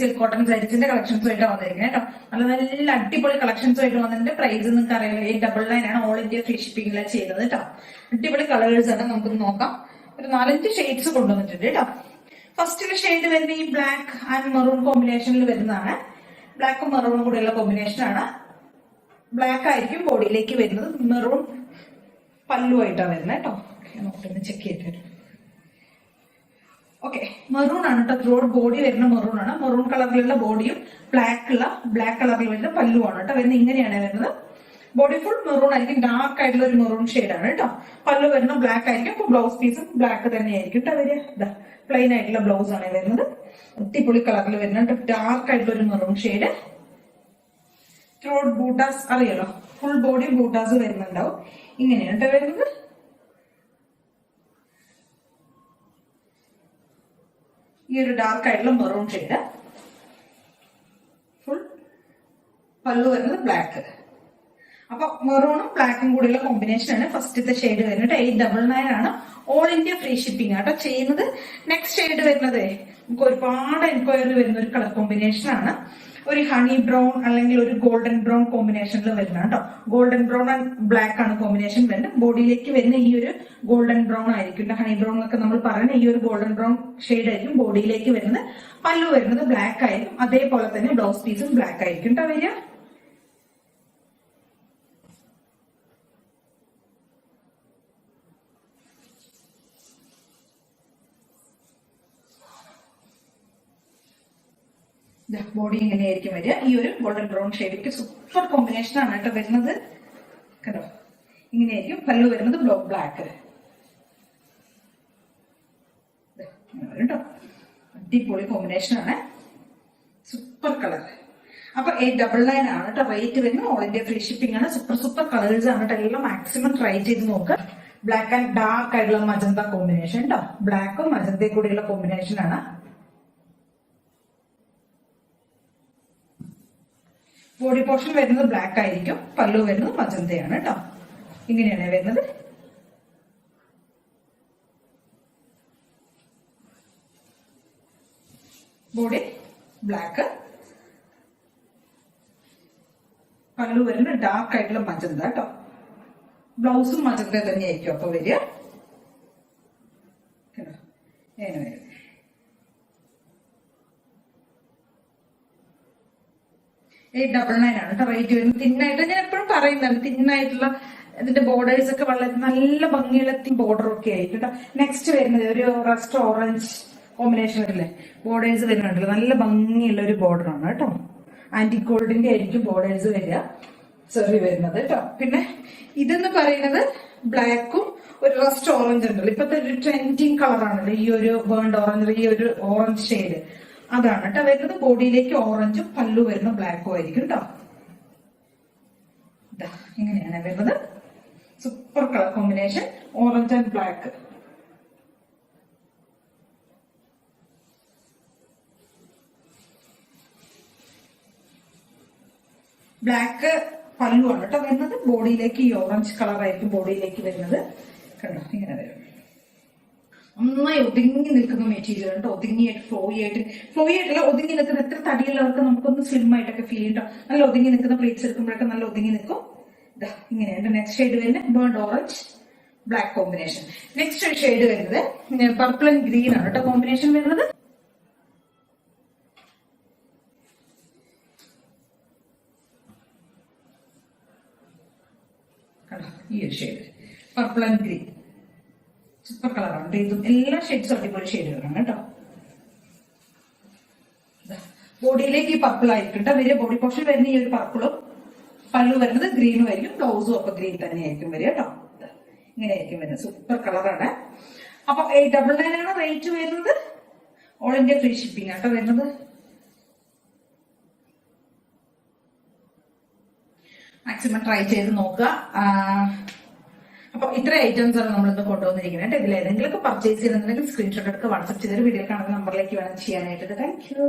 Silk cotton സാരീസിന്റെ കളക്ഷൻസുമായിട്ടാണ് വന്നിരിക്കുന്നത് കേട്ടോ. നല്ല നല്ല അടിപൊളി കളക്ഷൻസുമായിട്ട് വന്നതിന്റെ പ്രൈസ് നിങ്ങൾക്ക് അറിയാം 899 ആണ്. ഓൾ ഇന്ത്യ ഫ്രീ ഷിപ്പിംഗിലാണ് ചെയ്യുന്നത് കേട്ടോ. അടിപൊളി കളേഴ്സ് ആണ്. നമുക്ക് നോക്കാം. ഒരു 4-5 ഷെയ്ഡ്സ് കൊണ്ടുവന്നിട്ടുണ്ട് കേട്ടോ. ഫസ്റ്റിലെ ഷെയ്ഡ് വരുന്ന ഈ ബ്ലാക്ക് ആൻഡ് മെറൂൺ കോമ്പിനേഷനിൽ വരുന്നതാണ്. ബ്ലാക്കും മെറൂണും കൂടെയുള്ള കോമ്പിനേഷൻ ആണ്. ബ്ലാക്ക് ആയിരിക്കും ബോഡിയിലേക്ക് വരുന്നത്. മെറൂൺ പല്ലുമായിട്ടാണ് വരുന്നത് കേട്ടോ. നമുക്കൊന്ന് ചെക്ക് ചെയ്തിട്ട് ഓക്കെ. മെറൂൺ ആണ് കേട്ടോ. ത്രോഡ് ബോഡി വരുന്ന മെറൂൺ ആണ്. മെറൂൺ കളറിലുള്ള ബോഡിയും ബ്ലാക്ക് കളറിൽ വരുന്ന പല്ലുവാണ് കേട്ടോ. വരുന്നത് ഇങ്ങനെയാണ് വരുന്നത്. ബോഡി ഫുൾ മെറൂൺ ആയിരിക്കും. ഡാർക്ക് ആയിട്ടുള്ള ഒരു മെറൂൺ ഷെയ്ഡാണ് കേട്ടോ. പല്ലു വരുന്ന ബ്ലാക്ക് ആയിരിക്കും. അപ്പൊ ബ്ലൗസ് പീസും ബ്ലാക്ക് തന്നെ ആയിരിക്കും കേട്ടോ വരിക. പ്ലെയിൻ ആയിട്ടുള്ള ബ്ലൗസ് ആണ് വരുന്നത്. അടിപൊളി കളറിൽ വരുന്നുണ്ട്. ഡാർക്ക് ആയിട്ടുള്ള ഒരു മെറൂൺ ഷെയ്ഡ്. ത്രോഡ് ബൂട്ടാസ് അറിയാലോ. ഫുൾ ബോഡി ബൂട്ടാസ് വരുന്നുണ്ടാവും. ഇങ്ങനെയാണ് കേട്ടോ വരുന്നത്. ഈ ഒരു ഡാർക്ക് ആയിട്ടുള്ള മെറൂൺ ഷെയ്ഡ്. ഫുൾ പല്ലു വരുന്നത് ബ്ലാക്ക്. അപ്പൊ മെറൂണും ബ്ലാക്കും കൂടിയുള്ള കോമ്പിനേഷൻ ആണ് ഫസ്റ്റത്തെ ഷെയ്ഡ് വരുന്നത്. 899 ആണ്. ഓൾ ഇന്ത്യ ഫ്രീ ഷിപ്പിംഗ് ആട്ടോ ചെയ്യുന്നത്. നെക്സ്റ്റ് ഷെയ്ഡ് വരുന്നത് നമുക്ക് ഒരുപാട് എൻക്വയറി വരുന്ന ഒരു കളർ കോമ്പിനേഷൻ ആണ്. ഒരു ഹണി ബ്രൗൺ അല്ലെങ്കിൽ ഒരു ഗോൾഡൻ ബ്രൗൺ കോമ്പിനേഷനിൽ വരുന്ന കേട്ടോ. ഗോൾഡൻ ബ്രൗൺ ആൻഡ് ബ്ലാക്ക് ആണ് കോമ്പിനേഷൻ വരുന്നത്. ബോഡിയിലേക്ക് വരുന്ന ഈ ഒരു ഗോൾഡൻ ബ്രൗൺ ആയിരിക്കും. ഹണി ബ്രൗൺ എന്നൊക്കെ നമ്മൾ പറയുന്ന ഈ ഒരു ഗോൾഡൻ ബ്രൗൺ ഷെയ്ഡ് ആയിരിക്കും ബോഡിയിലേക്ക് വരുന്നത്. പല്ലു വരുന്നത് ബ്ലാക്ക് ആയിരിക്കും. അതേപോലെ തന്നെ ബ്ലൗസ് പീസും ബ്ലാക്ക് ആയിരിക്കും കേട്ടോ വരിക. ബോഡി ഇങ്ങനെയായിരിക്കും വരിക. ഈ ഒരു ഗോൾഡൻ ബ്രൗൺ ഷെയ്ഡിക്ക് സൂപ്പർ കോമ്പിനേഷൻ ആണ് കേട്ടോ വരുന്നത്. കേട്ടോ ഇങ്ങനെയായിരിക്കും. പല്ലു വരുന്നത് ബ്ലാക്ക്. കേട്ടോ അടിപൊളി കോമ്പിനേഷൻ ആണ്. Super colour. അപ്പൊ 899 ആണ് കേട്ടോ റേറ്റ് വരുന്നത്. ഓൾ ഇന്ത്യ ഫ്രീ ഷിപ്പിംഗ് ആണ്. സൂപ്പർ കളേഴ്സ് ആണ് കേട്ടോ. എല്ലാം മാക്സിമം ട്രൈ ചെയ്ത് നോക്കുക. ബ്ലാക്ക് ആൻഡ് ഡാർക്ക് ആയിട്ടുള്ള മജന്ത കോമ്പിനേഷൻ കേട്ടോ. ബ്ലാക്കും മജന്തയും കൂടിയുള്ള കോമ്പിനേഷൻ ആണ്. ബോഡി പോർഷൻ വരുന്നത് ബ്ലാക്ക് ആയിരിക്കും. പല്ലു വരുന്നത് മജന്തയാണ് കേട്ടോ. ഇങ്ങനെയാണ് വരുന്നത്. ബോഡി ബ്ലാക്ക്, പല്ലു വരുന്നത് ഡാർക്ക് ആയിട്ടുള്ള മജന്ത കേട്ടോ. ബ്ലൗസും മജന്ത തന്നെയായിരിക്കും അപ്പൊ വരിക. അങ്ങനെ വരും. 899 ആണ് കേട്ടോ റേറ്റ് വരുന്നത്. തിന്നായിട്ട് ഞാൻ എപ്പോഴും പറയുന്നുണ്ട്, തിന്നായിട്ടുള്ള ഇതിന്റെ ബോർഡേഴ്സ് ഒക്കെ വളരെ നല്ല ഭംഗിയുള്ള ബോർഡർ ഒക്കെ ആയിരിക്കും കേട്ടോ. നെക്സ്റ്റ് വരുന്നത് ഒരു റസ്റ്റ് ഓറഞ്ച് കോമ്പിനേഷൻ വരില്ലേ, ബോർഡേഴ്സ് വരുന്നുണ്ടല്ലോ. നല്ല ഭംഗിയുള്ള ഒരു ബോർഡർ ആണ് കേട്ടോ. ആന്റി ഗോൾഡിന്റെ ആയിരിക്കും ബോർഡേഴ്സ് വരിക, ചെറി വരുന്നത് കേട്ടോ. പിന്നെ ഇതെന്ന് പറയുന്നത് ബ്ലാക്കും ഒരു റസ്റ്റ് ഓറഞ്ച് ഉണ്ടല്ലോ. ഇപ്പത്തെ ഒരു ട്രെൻഡിങ് കളറാണല്ലോ ഈ ഒരു ബേൺഡ് ഓറഞ്ച്, ഈ ഒരു ഓറഞ്ച് ഷെയ്ഡ്. അതാണ് കേട്ടോ വരുന്നത്. ബോഡിയിലേക്ക് ഓറഞ്ചും പല്ലു വരുന്ന ബ്ലാക്കും ആയിരിക്കും കേട്ടോ. ഇങ്ങനെയാണ് വരുന്നത്. Super colour combination orange and black. Black പല്ലു ആണ് കേട്ടോ വരുന്നത്. ബോഡിയിലേക്ക് ഈ ഓറഞ്ച് കളർ ആയിരിക്കും ബോഡിയിലേക്ക് വരുന്നത്. കണ്ടോ ഇങ്ങനെ വരും. നന്നായി ഒതുങ്ങി നിൽക്കുന്ന മെറ്റീരിയൽ കേട്ടോ. ഒതുങ്ങിയായിട്ട് ഫ്ലോയി ആയിട്ടല്ല, ഒതുങ്ങി നിൽക്കുന്ന എത്ര തടിയുള്ളവർക്ക് നമുക്കൊന്ന് സ്ലിം ആയിട്ടൊക്കെ ഫീൽ ചെയ്യട്ടോ. നല്ല ഒതുങ്ങി നിൽക്കുന്ന പ്ലേറ്റ്സ് എടുക്കുമ്പോഴൊക്കെ നല്ല ഒതുങ്ങി നിൽക്കും. ഇതാ ഇങ്ങനെയാണ്. നെക്സ്റ്റ് ഷെയ്ഡ് വരുന്നത് burnt orange black combination. Next shade വരുന്നത് പർപ്പിൾ ആൻഡ് ഗ്രീൻ ആണ് കേട്ടോ കോമ്പിനേഷൻ വരുന്നത്. ഈ ഒരു shade purple and green super കളറാണ്. ഇതും എല്ലാ ഷെയ്ഡ്സും അടിപൊളി ഷെയ്ഡുകളാണ് കേട്ടോ. ബോഡിയിലേക്ക് ഈ പർപ്പിൾ ആയിരിക്കും കേട്ടോ വരിക. ബോഡി പോർഷൻ വരുന്ന ഈ ഒരു പർപ്പിളും പല്ലു വരുന്നത് ഗ്രീനും ആയിരിക്കും. ബ്ലൗസും ഒക്കെ ഗ്രീൻ തന്നെ ആയിരിക്കും വരിക കേട്ടോ. ഇങ്ങനെ ആയിരിക്കും വരുന്നത്. സൂപ്പർ കളറാണ്. അപ്പൊ 899 ആണ് റേറ്റ് വരുന്നത്. ഓൾ ഇന്ത്യ ഫ്രീ ഷിപ്പിംഗ് ആട്ടോ വരുന്നത്. മാക്സിമം ട്രൈ ചെയ്ത് നോക്കുക. അപ്പൊ ഇത്ര ഐറ്റംസ് ആണ് നമ്മളിന്ന് കൊണ്ടുവന്നിരിക്കുന്നത്. ഇതിൽ ഏതെങ്കിലുമൊക്കെ പർച്ചേസ് ചെയ്യുന്നുണ്ടെങ്കിൽ സ്ക്രീൻഷോട്ട് എടുക്കുക, വാട്സ്ആപ്പ് ചെയ്തൊരു വീഡിയോ കാണുന്ന നമ്പറിലേക്ക് വേണം ചെയ്യാനായിട്ട്. Thank you.